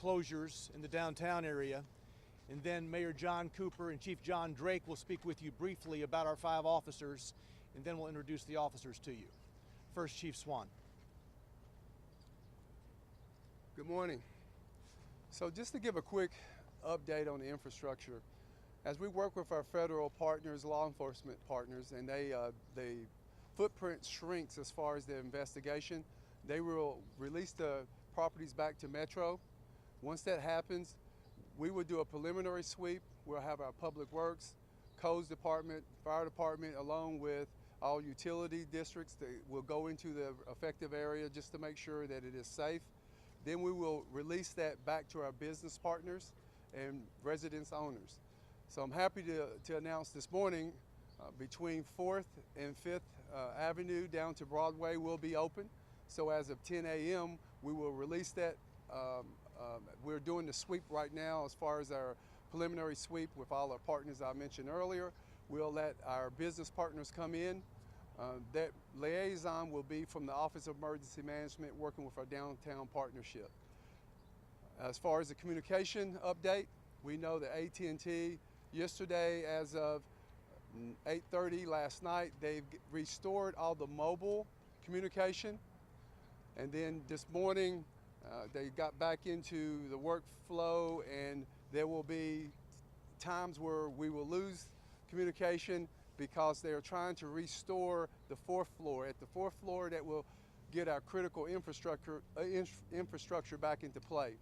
closures in the downtown area. And then Mayor John Cooper and Chief John Drake will speak with you briefly about our 5 officers, and then we'll introduce the officers to you. First, Chief Swan. Good morning. So just to give a quick update on the infrastructure, as we work with our federal partners, law enforcement partners, and the footprint shrinks as far as the investigation, they will release the properties back to Metro. Once that happens, we will do a preliminary sweep. We'll have our Public Works, Codes Department, Fire Department, along with all utility districts that will go into the affected area just to make sure that it is safe. Then we will release that back to our business partners and residence owners. So I'm happy to announce this morning between 4th and 5th Avenue down to Broadway will be open. So as of 10 a.m. we will release that. We're doing the sweep right now as far as our preliminary sweep with all our partners I mentioned earlier. We'll let our business partners come in. That liaison will be from the Office of Emergency Management working with our downtown partnership. As far as the communication update, we know that AT&T yesterday as of 8:30 last night, they've restored all the mobile communication. And then this morning, they got back into the workflow, and there will be times where we will lose communication because they are trying to restore the 4th floor. At the 4th floor, that will get our critical infrastructure back into play.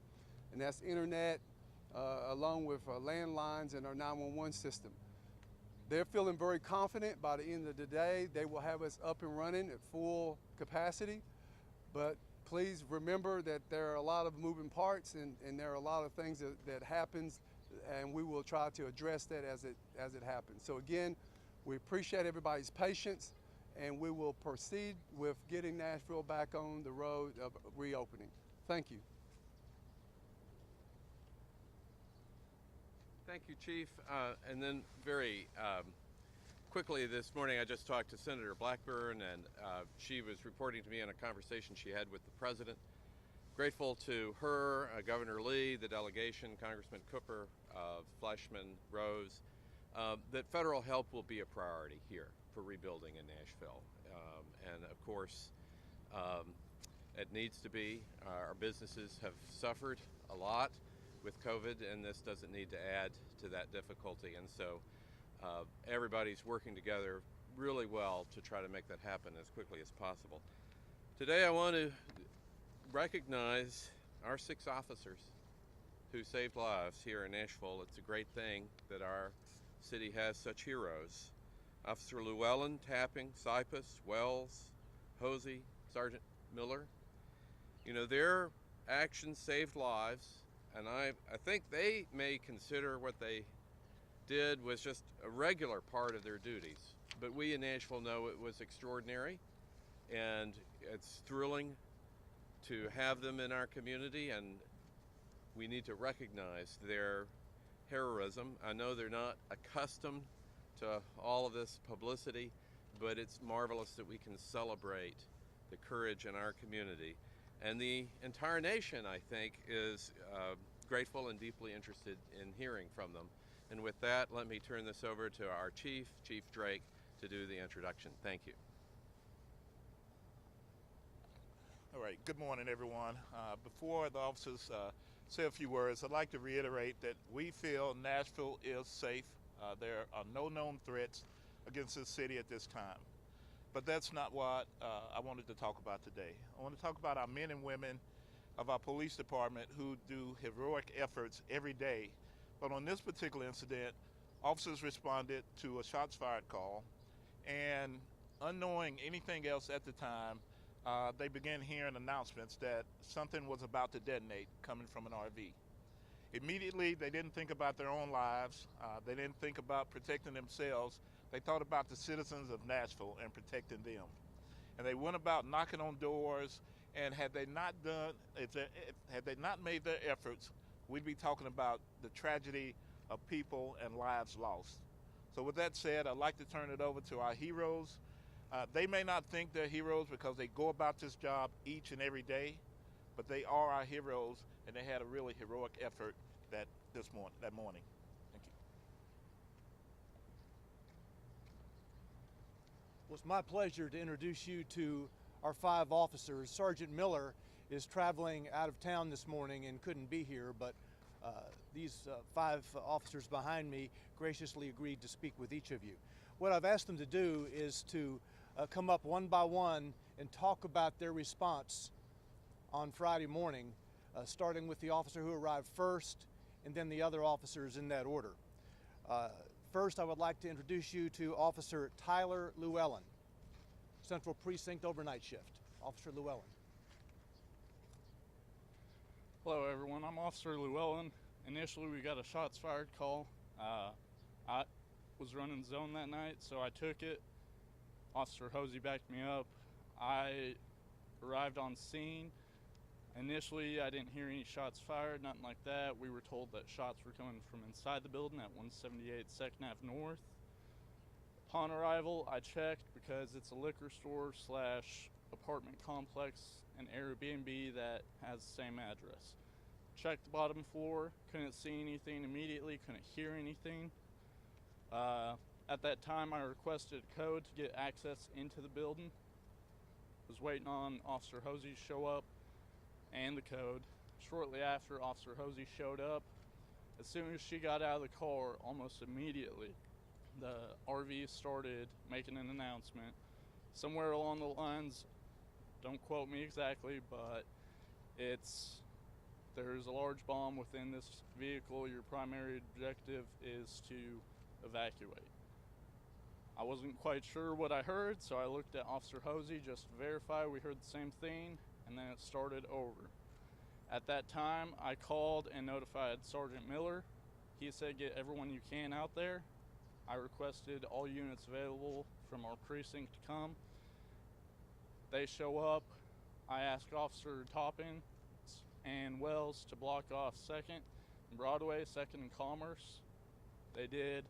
And that's internet, along with landlines and our 911 system. They're feeling very confident by the end of the day. They will have us up and running at full capacity. But please remember that there are a lot of moving parts and there are a lot of things that happens, and we will try to address that as it happens. So again, we appreciate everybody's patience, and we will proceed with getting Nashville back on the road of reopening. Thank you. Thank you, Chief. And then very quickly this morning, I just talked to Senator Blackburn, and she was reporting to me on a conversation she had with the President. Grateful to her, Governor Lee, the delegation, Congressman Cooper, Fleshman, Rose, that federal help will be a priority here for rebuilding in Nashville. And of course, it needs to be. Our businesses have suffered a lot with COVID, and this doesn't need to add to that difficulty. And so everybody's working together really well to try to make that happen as quickly as possible. Today I want to recognize our 6 officers who saved lives here in Nashville. It's a great thing that our city has such heroes. Officer Llewellyn, Tapping, Cypress, Wells, Hosey, Sergeant Miller. You know, their actions saved lives, and I think they may consider what they did was just a regular part of their duties. But we in Nashville know it was extraordinary, and it's thrilling to have them in our community, and we need to recognize their heroism. I know they're not accustomed to all of this publicity, but it's marvelous that we can celebrate the courage in our community. And the entire nation, I think, is grateful and deeply interested in hearing from them. And with that, let me turn this over to our Chief Drake, to do the introduction. Thank you. All right, good morning, everyone. Before the officers say a few words, I'd like to reiterate that we feel Nashville is safe. There are no known threats against this city at this time. But that's not what I wanted to talk about today. I want to talk about our men and women of our police department who do heroic efforts every day. But on this particular incident, officers responded to a shots fired call, and unknowing anything else at the time, they began hearing announcements that something was about to detonate coming from an RV. Immediately, they didn't think about their own lives. They didn't think about protecting themselves. They thought about the citizens of Nashville and protecting them. And they went about knocking on doors, and had they not made their efforts, we'd be talking about the tragedy of people and lives lost. So with that said, I'd like to turn it over to our heroes. They may not think they're heroes because they go about this job each and every day, but they are our heroes, and they had a really heroic effort that morning. Thank you. Well, it's my pleasure to introduce you to our 5 officers. Sergeant Miller is traveling out of town this morning and couldn't be here, but these 5 officers behind me graciously agreed to speak with each of you. What I've asked them to do is to come up one by one and talk about their response on Friday morning, starting with the officer who arrived first and then the other officers in that order. First, I would like to introduce you to Officer Tyler Llewellyn, Central Precinct overnight shift. Officer Llewellyn. Hello everyone, I'm Officer Llewellyn. Initially we got a shots fired call. I was running zone that night, so I took it. Officer Hosey backed me up. I arrived on scene. Initially I didn't hear any shots fired, nothing like that. We were told that shots were coming from inside the building at 178 2nd Ave North. Upon arrival, I checked because it's a liquor store slash apartment complex and Airbnb that has the same address. Checked the bottom floor, couldn't see anything immediately, couldn't hear anything. At that time I requested a code to get access into the building. Was waiting on Officer Hosey to show up and the code. Shortly after Officer Hosey showed up, as soon as she got out of the car, almost immediately, the RV started making an announcement. Somewhere along the lines, don't quote me exactly, but there's a large bomb within this vehicle. Your primary objective is to evacuate. I wasn't quite sure what I heard, so I looked at Officer Hosey just to verify we heard the same thing, and then it started over. At that time, I called and notified Sergeant Miller. He said get everyone you can out there. I requested all units available from our precinct to come. They show up. I asked Officer Toppin and Wells to block off 2nd and Broadway, 2nd and Commerce. They did.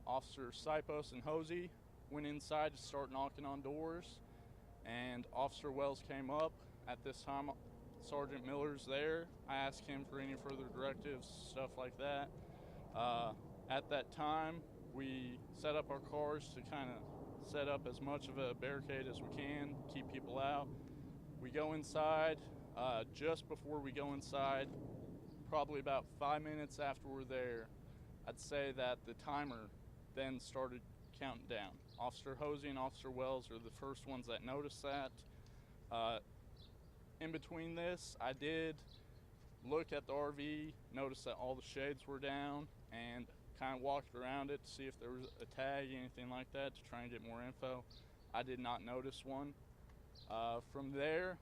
Officer Sipos and Hosey went inside to start knocking on doors, and Officer Wells came up. At this time, Sergeant Miller's there. I asked him for any further directives, stuff like that. At that time, we set up our cars to kind of set up as much of a barricade as we can, keep people out. We go inside. Just before we go inside, probably about 5 minutes after we're there, I'd say that the timer then started counting down. Officer Hosey and Officer Wells are the first ones that noticed that. In between this, I did look at the RV, noticed that all the shades were down, and kind of walked around it to see if there was a tag, anything like that, to try and get more info. I did not notice one. From there,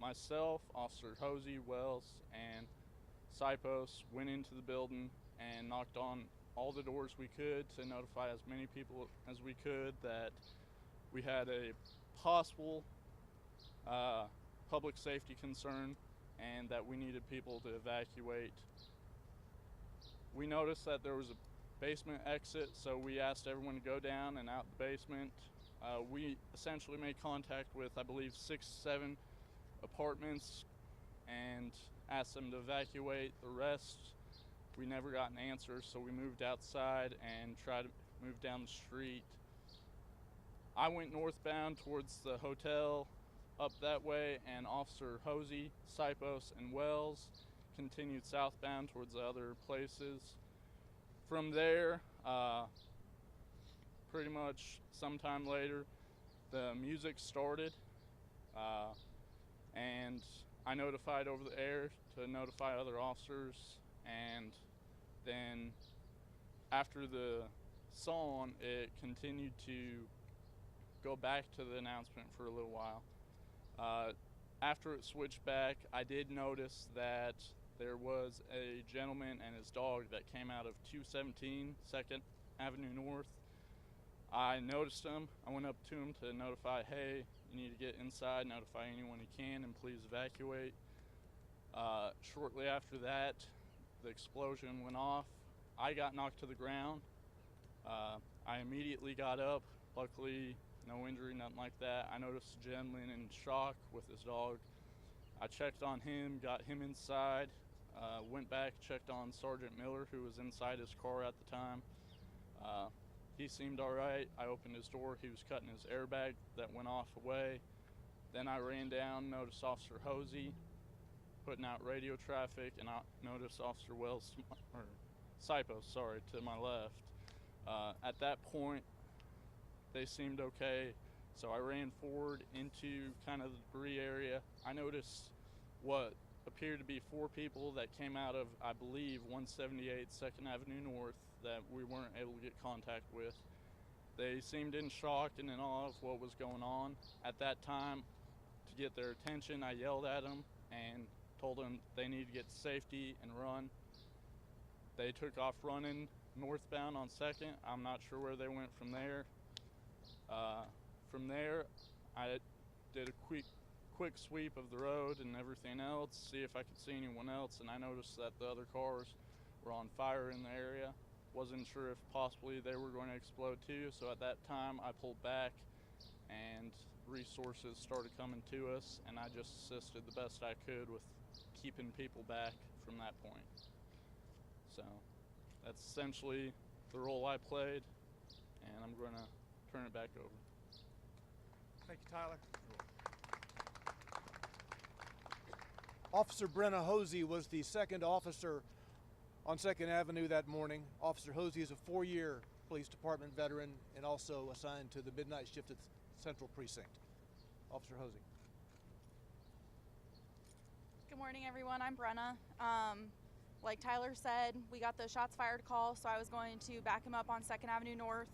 myself, Officer Hosey, Wells, and Sipos went into the building and knocked on all the doors we could to notify as many people as we could that we had a possible public safety concern and that we needed people to evacuate. We noticed that there was a basement exit, so we asked everyone to go down and out the basement. We essentially made contact with, I believe, 6, 7 apartments and asked them to evacuate. The rest, we never got an answer, so we moved outside and tried to move down the street. I went northbound towards the hotel up that way, and Officer Hosey, Sipos, and Wells continued southbound towards the other places. From there, pretty much sometime later, the music started, and I notified over the air to notify other officers, and then after the song, it continued to go back to the announcement for a little while. After it switched back, I did notice that there was a gentleman and his dog that came out of 217 2nd Avenue North. I noticed him. I went up to him to notify, hey, you need to get inside, notify anyone you can, and please evacuate. Shortly after that, the explosion went off. I got knocked to the ground. I immediately got up. Luckily, no injury, nothing like that. I noticed a gentleman in shock with his dog. I checked on him, got him inside, went back, checked on Sergeant Miller, who was inside his car at the time. He seemed all right. I opened his door. He was cutting his airbag that went off away. Then I ran down, noticed Officer Hosey putting out radio traffic, and I noticed Officer Sipos, to my left. At that point, they seemed okay, so I ran forward into kind of the debris area. I noticed what appeared to be 4 people that came out of, I believe, 178 2nd Avenue North that we weren't able to get contact with. They seemed in shock and in awe of what was going on. At that time, to get their attention, I yelled at them and told them they needed to get to safety and run. They took off running northbound on 2nd. I'm not sure where they went from there. From there, I did a quick sweep of the road and everything else, see if I could see anyone else, and I noticed that the other cars were on fire in the area. Wasn't sure if possibly they were going to explode too, so at that time I pulled back and resources started coming to us, and I just assisted the best I could with keeping people back from that point. So that's essentially the role I played, and I'm going to turn it back over. Thank you, Tyler. Officer Brenna Hosey was the second officer on 2nd Avenue that morning. Officer Hosey is a 4-year police department veteran and also assigned to the midnight shift at Central Precinct. Officer Hosey. Good morning, everyone. I'm Brenna. Like Tyler said, we got the shots fired call, so I was going to back him up on 2nd Avenue North.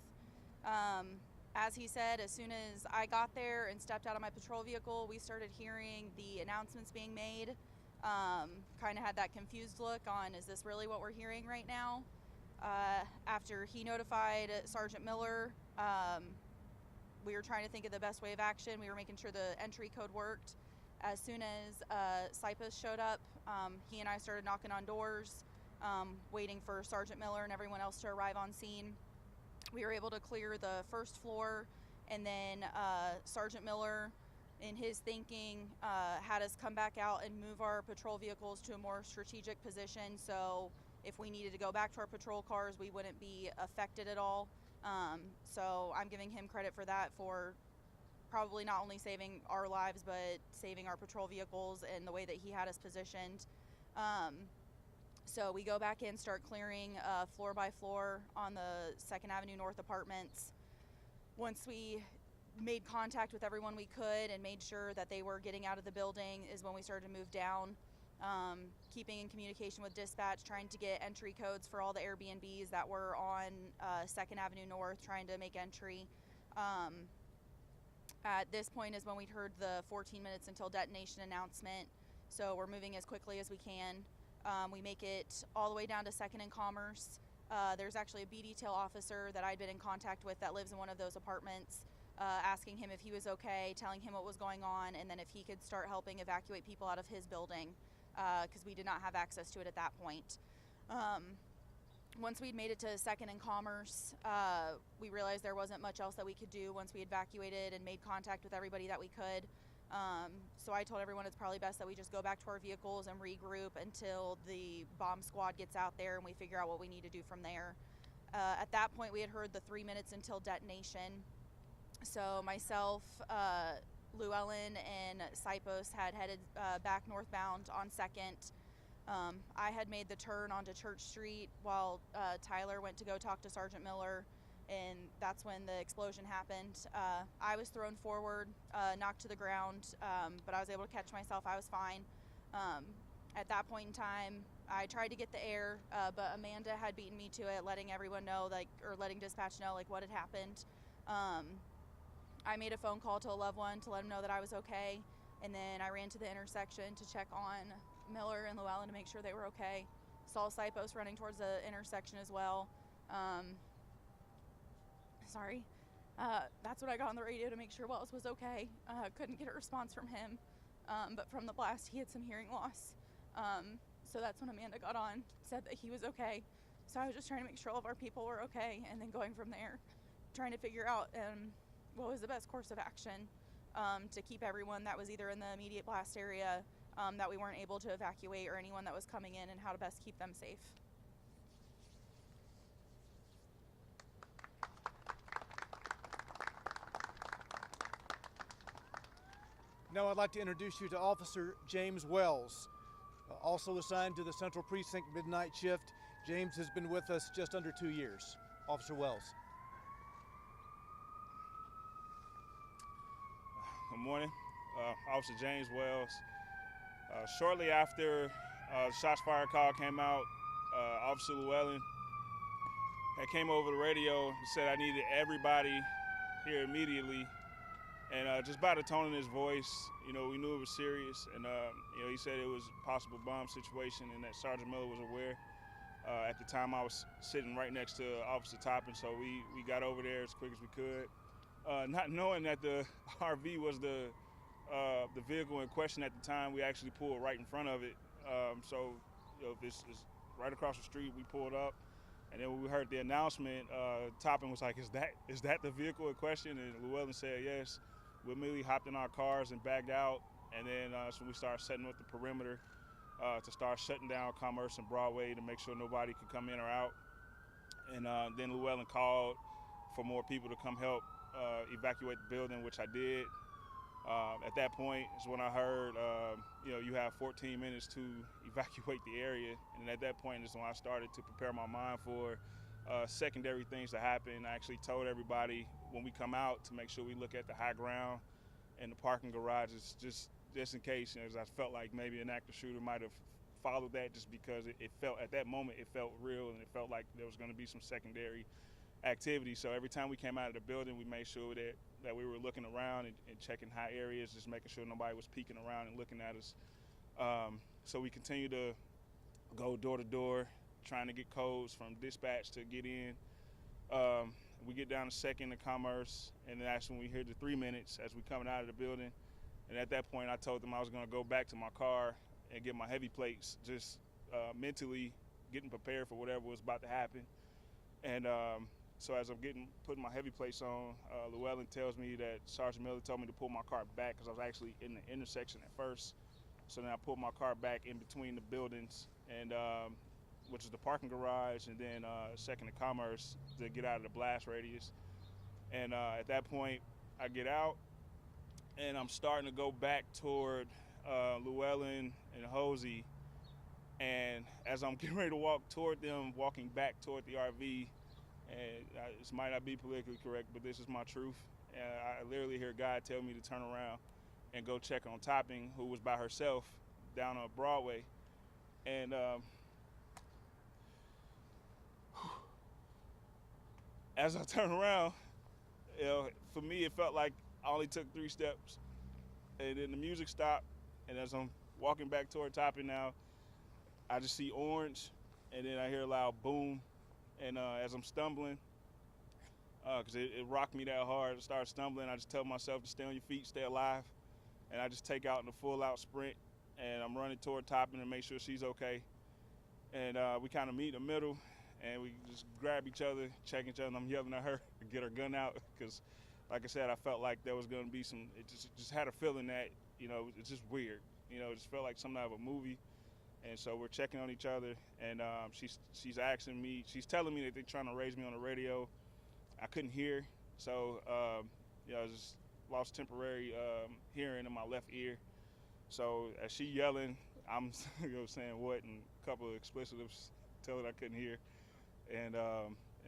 As he said, as soon as I got there and stepped out of my patrol vehicle, we started hearing the announcements being made. Kind of had that confused look on, is this really what we're hearing right now? After he notified Sergeant Miller, we were trying to think of the best way of action. We were making sure the entry code worked. As soon as Sipos showed up, he and I started knocking on doors, waiting for Sergeant Miller and everyone else to arrive on scene. We were able to clear the first floor, and then Sergeant Miller, in his thinking, had us come back out and move our patrol vehicles to a more strategic position, so if we needed to go back to our patrol cars, we wouldn't be affected at all. So I'm giving him credit for that, for probably not only saving our lives, but saving our patrol vehicles and the way that he had us positioned. So we go back in, start clearing floor by floor on the 2nd Avenue North apartments. Once we made contact with everyone we could and made sure that they were getting out of the building is when we started to move down, keeping in communication with dispatch, trying to get entry codes for all the Airbnbs that were on 2nd Avenue North, trying to make entry. At this point is when we heard the 14 minutes until detonation announcement, so we're moving as quickly as we can. We make it all the way down to 2nd and Commerce. There's actually a B detail officer that I'd been in contact with that lives in one of those apartments, asking him if he was okay, telling him what was going on, and then if he could start helping evacuate people out of his building, because we did not have access to it at that point. Once we'd made it to 2nd and Commerce, we realized there wasn't much else that we could do once we evacuated and made contact with everybody that we could. So I told everyone it's probably best that we just go back to our vehicles and regroup until the bomb squad gets out there and we figure out what we need to do from there. At that point, we had heard the 3 minutes until detonation. So myself, Llewellyn, and Sipos had headed back northbound on 2nd. I had made the turn onto Church Street while Tyler went to go talk to Sergeant Miller, and that's when the explosion happened. I was thrown forward, knocked to the ground, but I was able to catch myself. I was fine. At that point in time, I tried to get the air, but Amanda had beaten me to it, letting everyone know, or letting dispatch know, what had happened. I made a phone call to a loved one to let them know that I was okay, and then I ran to the intersection to check on Miller and Llewellyn to make sure they were okay. Saw Sipos running towards the intersection as well. That's what I got on the radio to make sure Wells was okay. Couldn't get a response from him, but from the blast he had some hearing loss. So that's when Amanda got on, said that he was okay. So I was just trying to make sure all of our people were okay, and then going from there, trying to figure out what was the best course of action to keep everyone that was either in the immediate blast area that we weren't able to evacuate, or anyone that was coming in, and how to best keep them safe. Now I'd like to introduce you to Officer James Wells, also assigned to the Central Precinct midnight shift. James has been with us just under 2 years. Officer Wells. Good morning, Officer James Wells. Shortly after the shots fired call came out, Officer Llewellyn had came over the radio and said I needed everybody here immediately. And just by the tone in his voice, we knew it was serious. And he said it was a possible bomb situation, and that Sergeant Miller was aware. At the time, I was sitting right next to Officer Toppin, so we got over there as quick as we could. Not knowing that the RV was the vehicle in question at the time, we actually pulled right in front of it. So this is right across the street. We pulled up, and then when we heard the announcement, Toppin was like, "Is that the vehicle in question?" And Llewellyn said yes. We immediately hopped in our cars and bagged out, and then so we started setting up the perimeter to start shutting down Commerce and Broadway to make sure nobody could come in or out. And then Llewellyn called for more people to come help evacuate the building, which I did. At that point is when I heard, you have 14 minutes to evacuate the area. And at that point is when I started to prepare my mind for secondary things to happen. I actually told everybody when we come out to make sure we look at the high ground and the parking garages just in case, as I felt like maybe an active shooter might have followed that, just because it felt, at that moment, it felt real, and it felt like there was going to be some secondary activity. So every time we came out of the building, we made sure that we were looking around and checking high areas, just making sure nobody was peeking around and looking at us. So we continue to go door to door, trying to get codes from dispatch to get in. We get down to Second and Commerce, and that's when we hear the 3 minutes as we coming out of the building. And at that point, I told them I was going to go back to my car and get my heavy plates, just mentally getting prepared for whatever was about to happen. And so as I'm putting my heavy plates on, Llewellyn tells me that Sergeant Miller told me to pull my car back because I was actually in the intersection at first. So then I pulled my car back in between the buildings, and which is the parking garage, and then Second and Commerce to get out of the blast radius. And at that point, I get out, and I'm starting to go back toward Llewellyn and Hosey. And as I'm getting ready to walk toward them, walking back toward the RV, and this might not be politically correct, but this is my truth. And I literally hear God tell me to turn around and go check on Topping, who was by herself down on Broadway. And as I turn around, for me, it felt like I only took 3 steps. And then the music stopped, and as I'm walking back toward Topping now, I just see orange, and then I hear a loud boom. And as I'm stumbling, because it rocked me that hard, I started stumbling. I just tell myself to stay on your feet, stay alive. And I just take out in a full-out sprint, and I'm running toward Topping to make sure she's okay. And we kind of meet in the middle, and we just grab each other, check each other, and I'm yelling at her to get her gun out because, like I said, I felt like there was going to be some, it just had a feeling that, it's just weird. It just felt like something out of a movie. And so we're checking on each other, and she's asking me, she's telling me that they're trying to raise me on the radio. I couldn't hear, so I just lost temporary hearing in my left ear. So as she yelling, I'm saying what, and a couple of explicitives, tell her I couldn't hear. And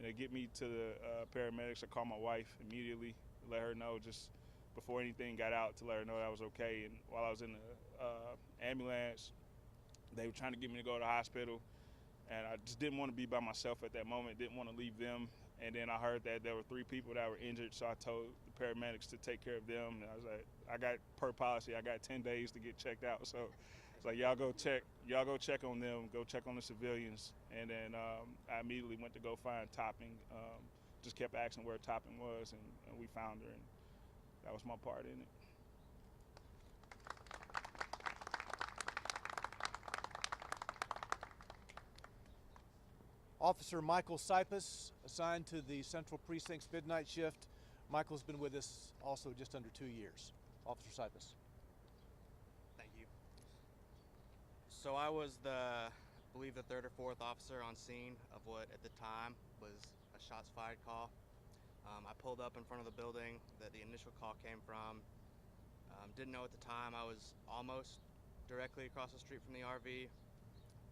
they get me to the paramedics. I call my wife immediately, let her know just before anything got out, to let her know that I was okay. And while I was in the ambulance, they were trying to get me to go to the hospital, and I just didn't want to be by myself at that moment, didn't want to leave them. And then I heard that there were 3 people that were injured, so I told the paramedics to take care of them. And I was like, I got, per policy, I got 10 days to get checked out. So it's like, y'all go check on them, go check on the civilians. And then I immediately went to go find Topping, just kept asking where Topping was, and we found her, and that was my part in it. Officer Michael Sipus, assigned to the Central Precinct's midnight shift. Michael's been with us also just under 2 years. Officer Sipus. Thank you. So I was I believe the third or fourth officer on scene of what at the time was a shots fired call. I pulled up in front of the building that the initial call came from. Didn't know at the time I was almost directly across the street from the RV.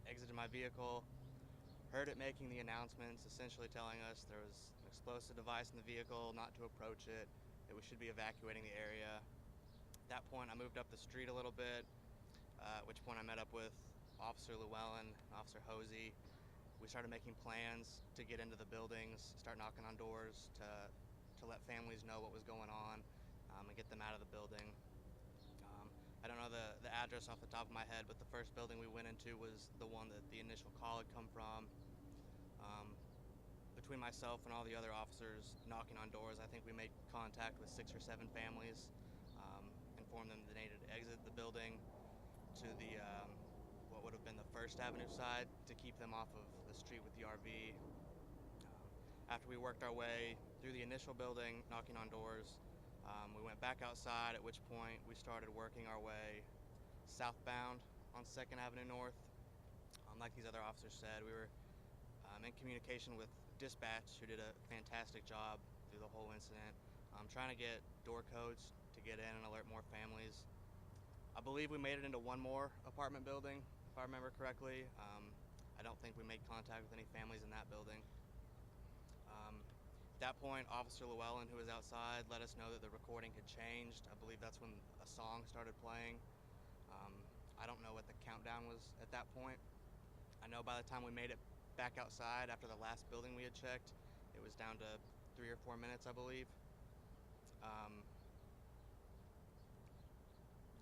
Exited my vehicle, heard it making the announcements, essentially telling us there was an explosive device in the vehicle, not to approach it, that we should be evacuating the area. At that point, I moved up the street a little bit, at which point I met up with Officer Llewellyn, Officer Hosey. We started making plans to get into the buildings, start knocking on doors to let families know what was going on and get them out of the building. I don't know the address off the top of my head, but the first building we went into was the one that the initial call had come from. Between myself and all the other officers knocking on doors, I think we made contact with 6 or 7 families, informed them that they needed to exit the building to the what would have been the First Avenue side to keep them off of the street with the RV. After we worked our way through the initial building, knocking on doors, we went back outside, at which point we started working our way southbound on 2nd Avenue North. Like these other officers said, we were in communication with dispatch, who did a fantastic job through the whole incident, trying to get door codes to get in and alert more families. I believe we made it into one more apartment building, if I remember correctly. I don't think we made contact with any families in that building. At that point, Officer Llewellyn, who was outside, let us know that the recording had changed. I believe that's when a song started playing. I don't know what the countdown was at that point. I know by the time we made it back outside after the last building we had checked, it was down to 3 or 4 minutes, I believe. At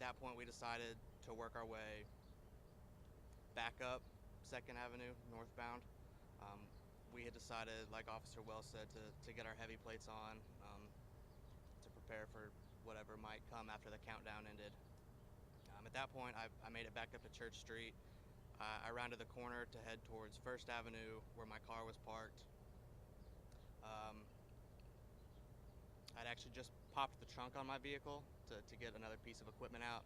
that point, we decided to work our way back up 2nd Avenue northbound. We had decided, like Officer Wells said, to get our heavy plates on to prepare for whatever might come after the countdown ended. At that point, I made it back up to Church Street. I rounded the corner to head towards First Avenue, where my car was parked. I'd actually just popped the trunk on my vehicle to get another piece of equipment out,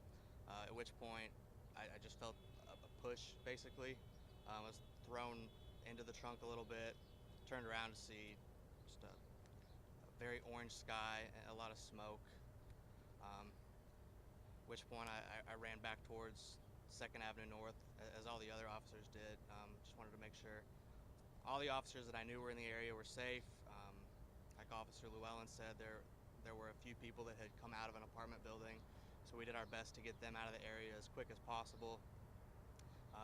at which point I just felt a push, basically. I was thrown into the trunk a little bit, turned around to see just a very orange sky, a lot of smoke. At which point I ran back towards 2nd Avenue North, as all the other officers did. Just wanted to make sure all the officers that I knew were in the area were safe. Like Officer Llewellyn said, there were a few people that had come out of an apartment building, so we did our best to get them out of the area as quick as possible.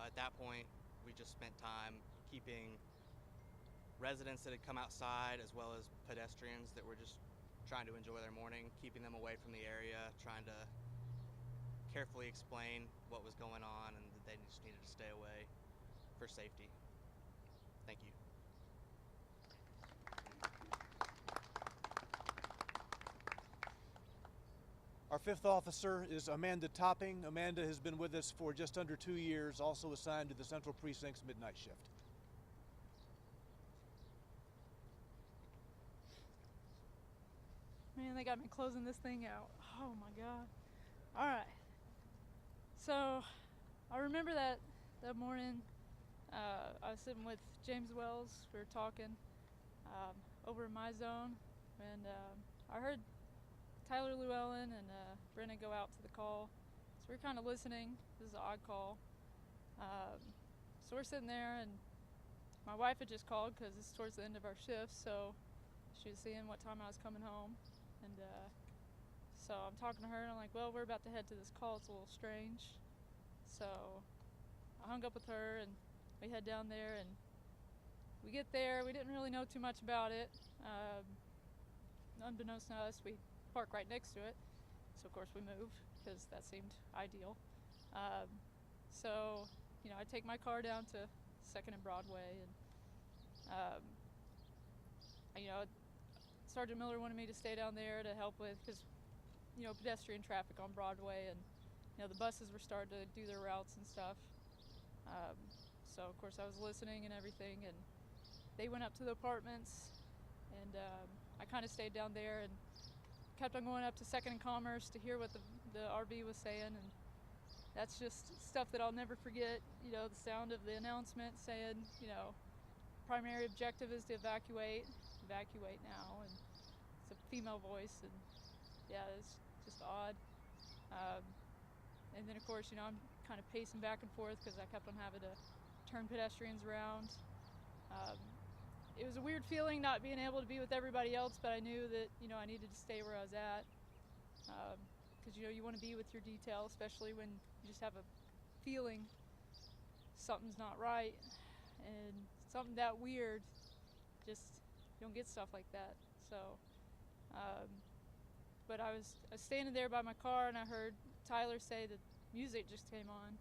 At that point, we just spent time keeping residents that had come outside, as well as pedestrians that were just trying to enjoy their morning, keeping them away from the area, trying to carefully explain what was going on and that they just needed to stay away for safety. Thank you. Our 5th officer is Amanda Topping. Amanda has been with us for just under 2 years, also assigned to the Central Precinct's midnight shift. Man, they got me closing this thing out. Oh my God. All right. So I remember that morning, I was sitting with James Wells. We were talking over in my zone, and I heard Tyler Llewellyn and Brennan go out to the call. So we're kind of listening. This is an odd call. So we're sitting there, and my wife had just called because it's towards the end of our shift, so she was seeing what time I was coming home. And so I'm talking to her, and I'm like, well, we're about to head to this call. It's a little strange. So I hung up with her, and we head down there, and we get there. We didn't really know too much about it. Unbeknownst to us, we park right next to it. So of course we moved because that seemed ideal. So, you know, I take my car down to 2nd and Broadway, and you know, Sergeant Miller wanted me to stay down there to help with, because, you know, pedestrian traffic on Broadway, and, you know, the buses were starting to do their routes and stuff. So of course I was listening and everything, and they went up to the apartments, and I kind of stayed down there and kept on going up to 2nd and Commerce to hear what the RV was saying. And that's just stuff that I'll never forget. You know, the sound of the announcement saying, you know, primary objective is to evacuate now, and it's a female voice, and yeah, it's just odd. And then of course, you know, I'm kind of pacing back and forth because I kept on having to turn pedestrians around. It was a weird feeling not being able to be with everybody else, but I knew that, you know, I needed to stay where I was at. Because, you know, you want to be with your detail, especially when you just have a feeling something's not right. And something that weird, just, you don't get stuff like that. So, but I was standing there by my car and I heard Tyler say that music just came on.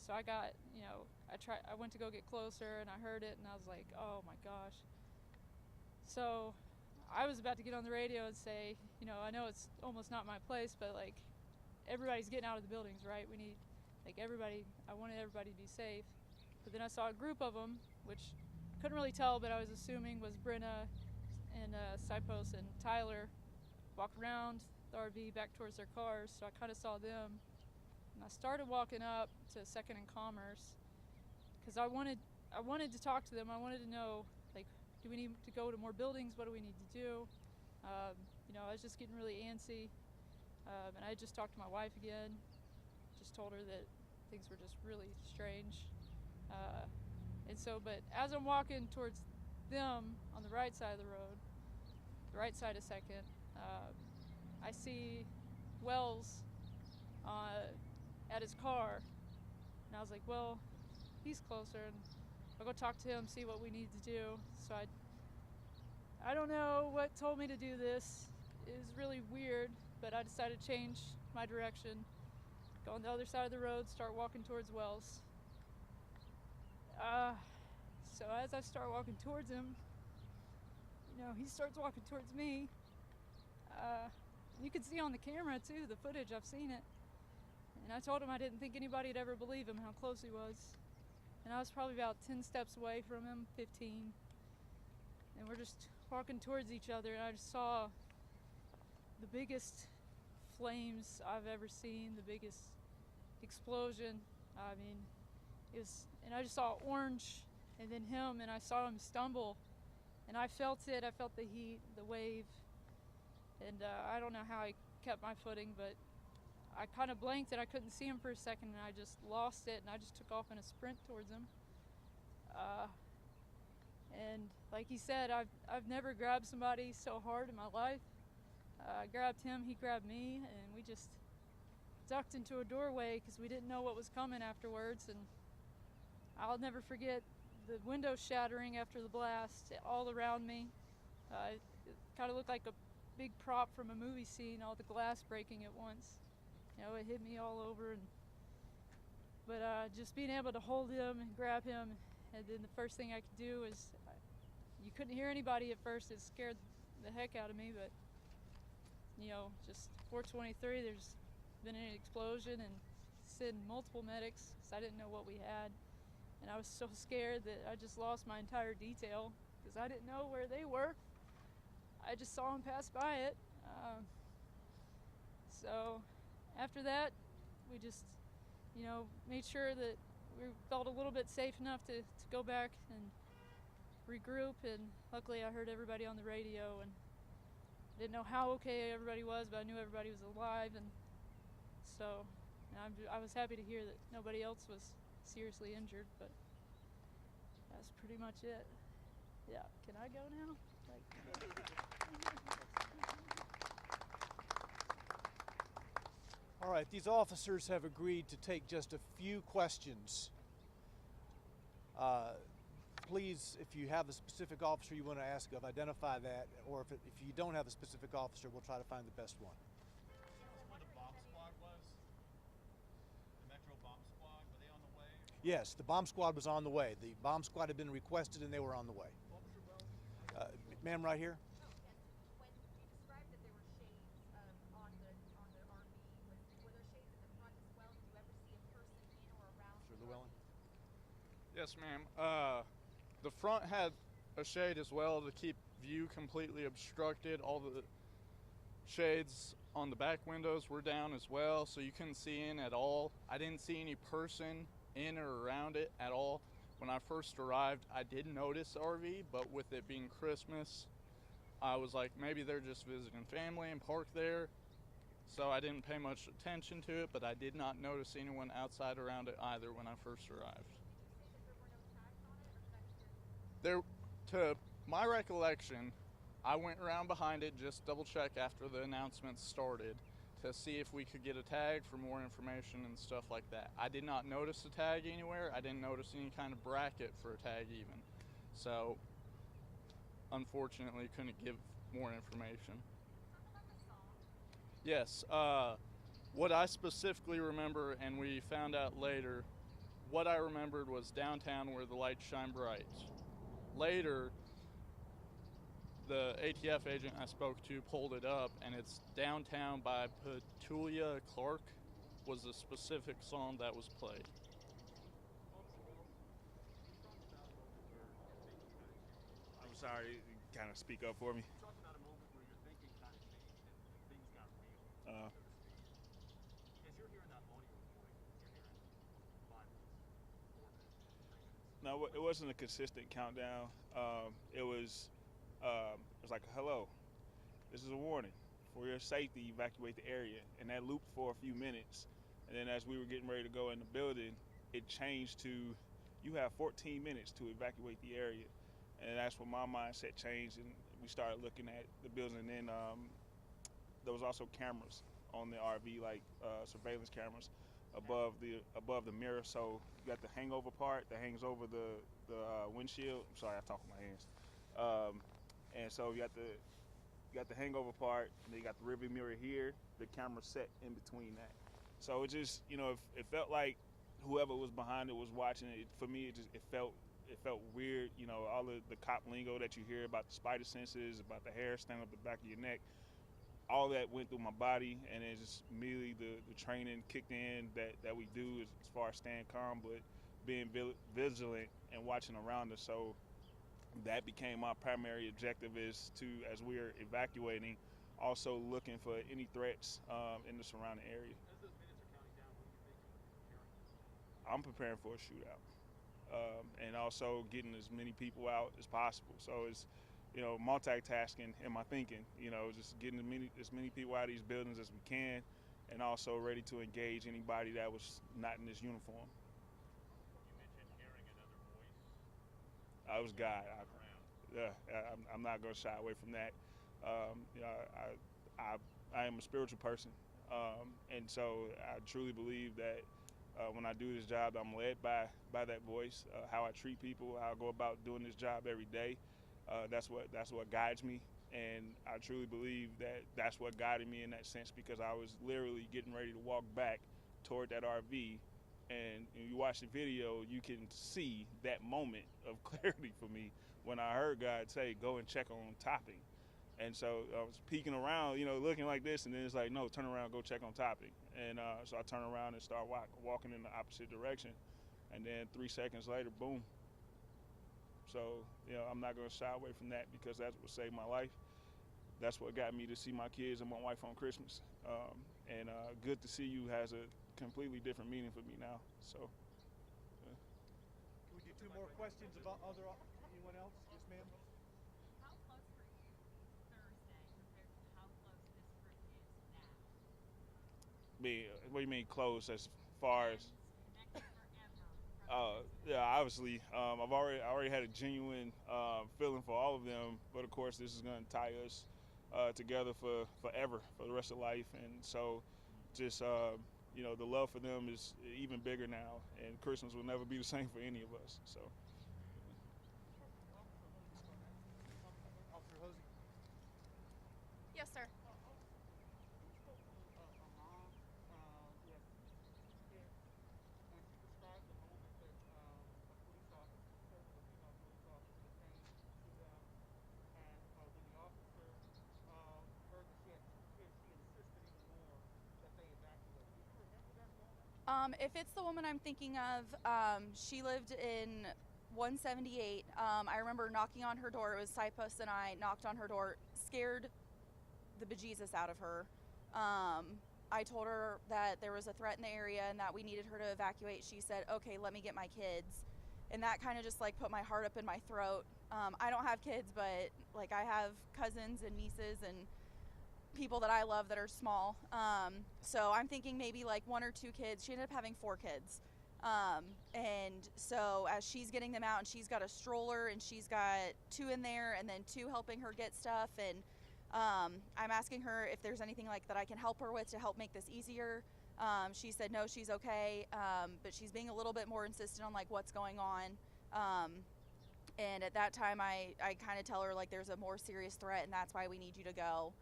So I got, you know, I went to go get closer and I heard it and I was like, oh my gosh. So I was about to get on the radio and say, you know, I know it's almost not my place, but like everybody's getting out of the buildings, right? We need, like I wanted everybody to be safe. But then I saw a group of them, which couldn't really tell, but I was assuming was Brenna and Sipos and Tyler, walk around the RV back towards their cars. So I kind of saw them. And I started walking up to 2nd and Commerce because I wanted to talk to them. I wanted to know, like, do we need to go to more buildings? What do we need to do? You know, I was just getting really antsy. And I just talked to my wife again. Just told her that things were just really strange. And so, but as I'm walking towards them on the right side of the road, the right side of 2nd, I see Wells at his car, and I was like, well, he's closer, and I'll go talk to him, see what we need to do. So I don't know what told me to do this. It was really weird, but I decided to change my direction, go on the other side of the road, start walking towards Wells. So as I start walking towards him, you know, he starts walking towards me. You can see on the camera too, the footage, I've seen it. And I told him I didn't think anybody would ever believe him how close he was. And I was probably about 10 steps away from him, 15. And we're just walking towards each other, and I just saw the biggest flames I've ever seen, the biggest explosion. I mean, and I just saw orange, and then him, and I saw him stumble. And I felt it, I felt the heat, the wave. And I don't know how I kept my footing, but I kind of blanked and I couldn't see him for a second, and I just lost it, and I just took off in a sprint towards him. And like he said, I've never grabbed somebody so hard in my life. I grabbed him, he grabbed me, and we just ducked into a doorway because we didn't know what was coming afterwards. And I'll never forget the window shattering after the blast all around me. It kind of looked like a big prop from a movie scene, all the glass breaking at once. You know, it hit me all over, but just being able to hold him and grab him, and then the first thing I could do is, you couldn't hear anybody at first. It scared the heck out of me, but you know, just 423, there's been an explosion, and sent multiple medics because I didn't know what we had, and I was so scared that I just lost my entire detail because I didn't know where they were. I just saw them pass by it. So after that, we just, you know, made sure that we felt a little bit safe enough to go back and regroup, and luckily I heard everybody on the radio, and didn't know how okay everybody was, but I knew everybody was alive, and so I was happy to hear that nobody else was seriously injured, but that's pretty much it. Yeah, can I go now? All right, these officers have agreed to take just a few questions. Please, if you have a specific officer you want to ask of, identify that, or if you don't have a specific officer, we'll try to find the best one. Where the bomb squad was? The Metro bomb squad, were they on the way? Yes, the bomb squad was on the way. The bomb squad had been requested and they were on the way. Ma'am, right here. When you described that there were shades on the RV, were there shades at the front as well? Did you ever see a person in or around? Sir Llewellyn. Yes, ma'am. The front had a shade as well to keep view completely obstructed. All the shades on the back windows were down as well, so you couldn't see in at all. I didn't see any person in or around it at all. When I first arrived, I did notice the RV, but with it being Christmas, I was like, maybe they're just visiting family and parked there. So I didn't pay much attention to it, but I did not notice anyone outside around it either when I first arrived. There, to my recollection, I went around behind it, just double check after the announcements started to see if we could get a tag for more information and stuff like that. I did not notice a tag anywhere. I didn't notice any kind of bracket for a tag even. So, unfortunately, couldn't give more information. Yes, what I specifically remember, and we found out later, what I remembered was downtown where the lights shine bright. Later, the ATF agent I spoke to pulled it up, and it's downtown by Petulia Clark was the specific song that was played. I'm sorry, kind of speak up for me. You talked about a moment where your thinking kind of changed and things got real, so to speak. As you're hearing that audio recording, you're hearing 5 minutes, 4 minutes, 3 minutes. No, it wasn't a consistent countdown. It was like, hello, this is a warning. For your safety, evacuate the area. And that looped for a few minutes. And then as we were getting ready to go in the building, it changed to, you have 14 minutes to evacuate the area. And that's when my mindset changed, and we started looking at the building. And then there was also cameras on the RV, like surveillance cameras above the mirror. So you got the hangover part that hangs over the windshield. I'm sorry, I talk with my hands. And so you got the hangover part, and then you got the rearview mirror here. The camera set in between that. So it just, it felt like whoever was behind it was watching it. For me, it felt weird. All the cop lingo that you hear about the spider senses, about the hair standing up the back of your neck, all that went through my body, and it just immediately the training kicked in that we do as far as staying calm, but being vigilant and watching around us. So that became my primary objective, is to, as we are evacuating, also looking for any threats in the surrounding area. As those minutes are counting down, what are you thinking when you're preparing for? I'm preparing for a shootout, and also getting as many people out as possible. So it's, multitasking in my thinking, just getting as many people out of these buildings as we can, and also ready to engage anybody that was not in this uniform. You mentioned hearing another voice. I was God. Around. I'm not going to shy away from that. I am a spiritual person, and so I truly believe that when I do this job, I'm led by that voice. How I treat people, how I go about doing this job every day. That's what guides me, and I truly believe that that's what guided me in that sense, because I was literally getting ready to walk back toward that RV, and you watch the video, you can see that moment of clarity for me when I heard God say, "Go and check on topping." And so I was peeking around, looking like this, and then it's like, no, turn around, go check on topping. And so I turn around and start walking in the opposite direction, and then 3 seconds later, boom. So, I'm not going to shy away from that, because that's what saved my life. That's what got me to see my kids and my wife on Christmas. And good to see you has a completely different meaning for me now. So. Can we do 2 more questions about anyone else? Yes, ma'am. How close were you Thursday compared to how close this group is now? What do you mean close as far as? Connected forever. Yeah, obviously, I already had a genuine feeling for all of them, but of course this is going to tie us together forever, for the rest of life. And so just, the love for them is even bigger now, and Christmas will never be the same for any of us. So. Officer Hosey. Yes, sir. If it's the woman I'm thinking of, she lived in 178. I remember knocking on her door. It was Cypus and I knocked on her door, scared the bejesus out of her. I told her that there was a threat in the area and that we needed her to evacuate. She said, okay, let me get my kids. And that kind of just like put my heart up in my throat. I don't have kids, but like I have cousins and nieces and people that I love that are small. So I'm thinking maybe like 1 or 2 kids. She ended up having 4 kids. And so as she's getting them out, and she's got a stroller and she's got 2 in there and then 2 helping her get stuff. And I'm asking her if there's anything like that I can help her with to help make this easier. She said no, she's okay, but she's being a little bit more insistent on like what's going on. And at that time I kind of tell her like there's a more serious threat and that's why we need you to go.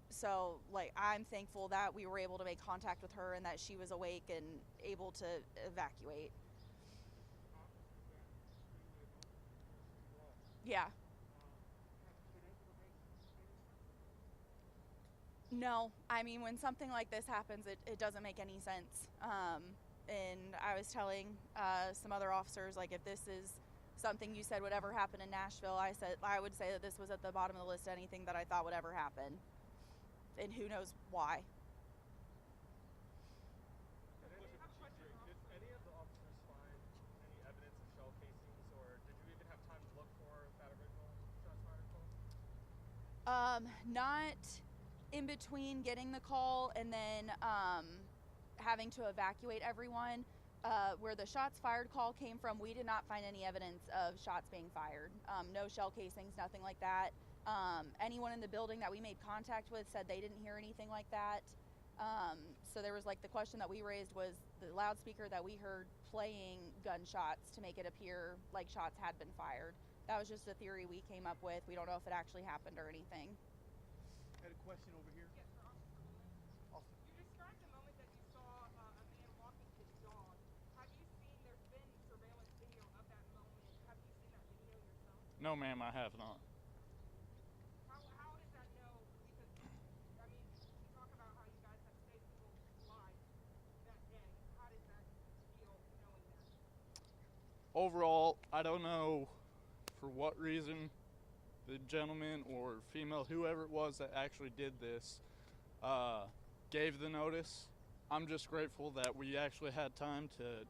So like I'm thankful that we were able to make contact with her and that she was awake and able to evacuate. Yeah. No, I mean, when something like this happens, it doesn't make any sense. And I was telling some other officers, like, if this is something you said would ever happen in Nashville, I would say that this was at the bottom of the list of anything that I thought would ever happen. And who knows why. Did any of the officers find any evidence of shell casings, or did you even have time to look for that original shots fired call? Not in between getting the call and then having to evacuate everyone. Where the shots fired call came from, we did not find any evidence of shots being fired. No shell casings, nothing like that. Anyone in the building that we made contact with said they didn't hear anything like that. So there was like the question that we raised was the loudspeaker that we heard playing gunshots to make it appear like shots had been fired. That was just a theory we came up with. We don't know if it actually happened or anything. Had a question over here. Yes, for Officer Lewis. You described the moment that you saw a man walking his dog. Have you seen, there's been surveillance video of that moment. Have you seen that video yourself? No, ma'am, I have not. How does that know? Because, I mean, you talk about how you guys have saved people's lives that day. How does that feel knowing that? Overall, I don't know for what reason the gentleman or female, whoever it was that actually did this, gave the notice. I'm just grateful that we actually had time to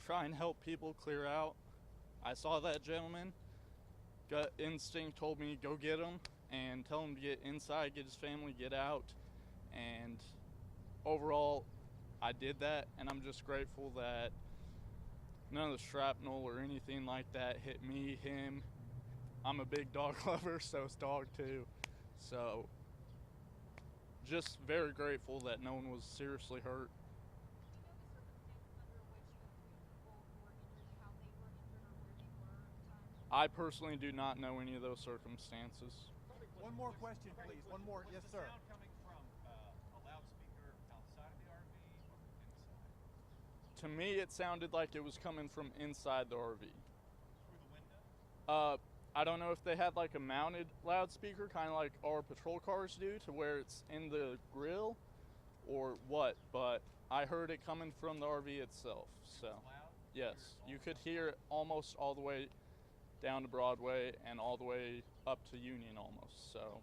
try and help people clear out. I saw that gentleman. Gut instinct told me go get him and tell him to get inside, get his family, get out. And overall, I did that, and I'm just grateful that none of the shrapnel or anything like that hit me, him. I'm a big dog lover, so is dog too. So just very grateful that no one was seriously hurt. I personally do not know any of those circumstances. One more question, please. One more. Yes, sir. Was the sound coming from a loudspeaker outside of the RV or inside? To me, it sounded like it was coming from inside the RV. Through the window? I don't know if they had like a mounted loudspeaker, kind of like our patrol cars do, to where it's in the grill or what, but I heard it coming from the RV itself. So, yes, you could hear it almost all the way down to Broadway and all the way up to Union almost. So,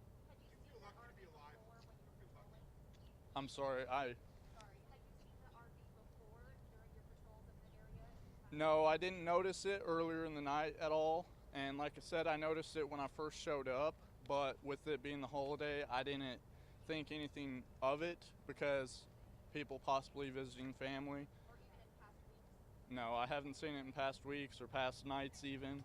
I'm sorry, Had you seen the RV before during your patrols in the area? No, I didn't notice it earlier in the night at all. And like I said, I noticed it when I first showed up, but with it being the holiday, I didn't think anything of it because people possibly visiting family. Or even in past weeks? No, I haven't seen it in past weeks or past nights even.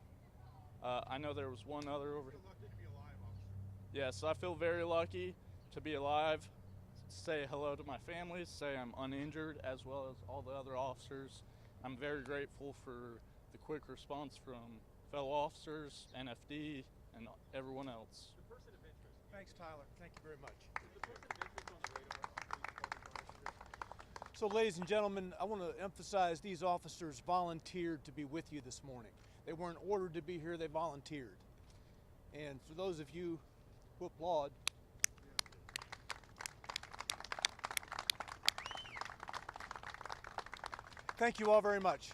I know there was one other over here. Lucky to be alive, officer. Yes, I feel very lucky to be alive, say hello to my family, say I'm uninjured, as well as all the other officers. I'm very grateful for the quick response from fellow officers, NFD, and everyone else. The person of interest. Thanks, Tyler. Thank you very much. The person of interest on the radar of the police department. So, ladies and gentlemen, I want to emphasize these officers volunteered to be with you this morning. They weren't ordered to be here, they volunteered. And for those of you who applaud, thank you all very much.